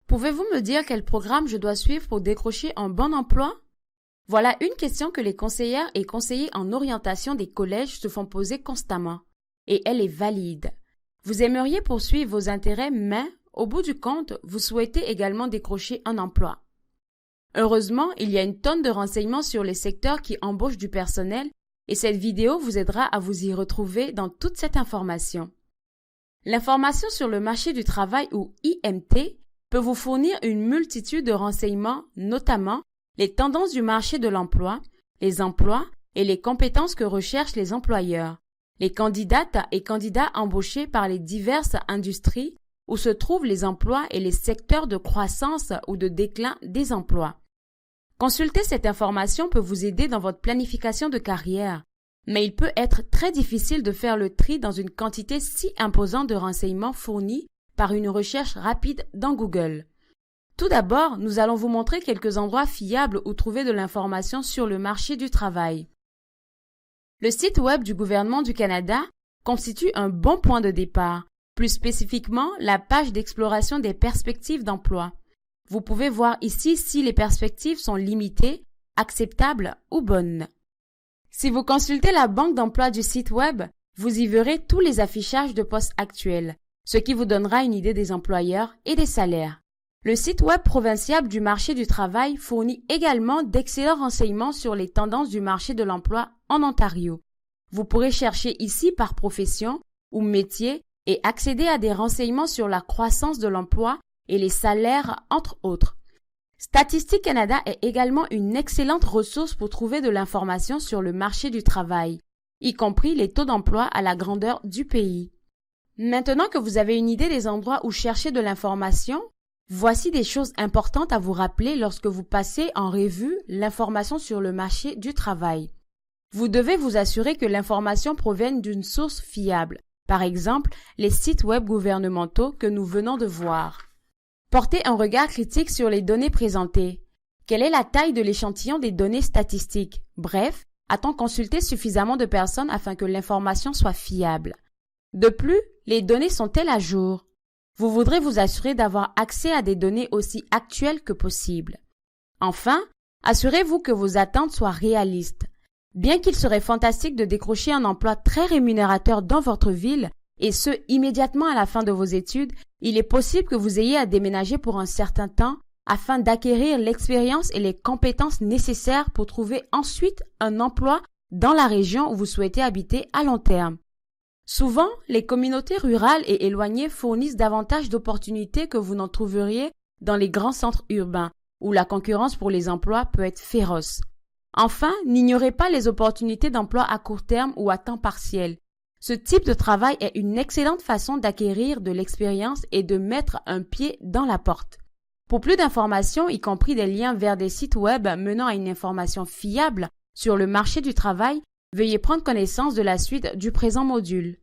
Pouvez-vous me dire quel programme je dois suivre pour décrocher un bon emploi? Voilà une question que les conseillères et conseillers en orientation des collèges se font poser constamment. Et elle est valide. Vous aimeriez poursuivre vos intérêts, mais, au bout du compte, vous souhaitez également décrocher un emploi. Heureusement, il y a une tonne de renseignements sur les secteurs qui embauchent du personnel et cette vidéo vous aidera à vous y retrouver dans toute cette information. L'information sur le marché du travail ou IMT peut vous fournir une multitude de renseignements, notamment les tendances du marché de l'emploi, les emplois et les compétences que recherchent les employeurs, les candidates et candidats embauchés par les diverses industries où se trouvent les emplois et les secteurs de croissance ou de déclin des emplois. Consulter cette information peut vous aider dans votre planification de carrière, mais il peut être très difficile de faire le tri dans une quantité si imposante de renseignements fournis par une recherche rapide dans Google. Tout d'abord, nous allons vous montrer quelques endroits fiables où trouver de l'information sur le marché du travail. Le site web du gouvernement du Canada constitue un bon point de départ, plus spécifiquement la page d'exploration des perspectives d'emploi. Vous pouvez voir ici si les perspectives sont limitées, acceptables ou bonnes. Si vous consultez la banque d'emploi du site web, vous y verrez tous les affichages de postes actuels, ce qui vous donnera une idée des employeurs et des salaires. Le site web provincial du marché du travail fournit également d'excellents renseignements sur les tendances du marché de l'emploi en Ontario. Vous pourrez chercher ici par profession ou métier et accéder à des renseignements sur la croissance de l'emploi et les salaires, entre autres. Statistique Canada est également une excellente ressource pour trouver de l'information sur le marché du travail, y compris les taux d'emploi à la grandeur du pays. Maintenant que vous avez une idée des endroits où chercher de l'information, voici des choses importantes à vous rappeler lorsque vous passez en revue l'information sur le marché du travail. Vous devez vous assurer que l'information provienne d'une source fiable, par exemple les sites web gouvernementaux que nous venons de voir. Portez un regard critique sur les données présentées. Quelle est la taille de l'échantillon des données statistiques? Bref, a-t-on consulté suffisamment de personnes afin que l'information soit fiable? De plus, les données sont-elles à jour? Vous voudrez vous assurer d'avoir accès à des données aussi actuelles que possible. Enfin, assurez-vous que vos attentes soient réalistes. Bien qu'il serait fantastique de décrocher un emploi très rémunérateur dans votre ville, et ce, immédiatement à la fin de vos études, il est possible que vous ayez à déménager pour un certain temps afin d'acquérir l'expérience et les compétences nécessaires pour trouver ensuite un emploi dans la région où vous souhaitez habiter à long terme. Souvent, les communautés rurales et éloignées fournissent davantage d'opportunités que vous n'en trouveriez dans les grands centres urbains, où la concurrence pour les emplois peut être féroce. Enfin, n'ignorez pas les opportunités d'emploi à court terme ou à temps partiel. Ce type de travail est une excellente façon d'acquérir de l'expérience et de mettre un pied dans la porte. Pour plus d'informations, y compris des liens vers des sites web menant à une information fiable sur le marché du travail, veuillez prendre connaissance de la suite du présent module.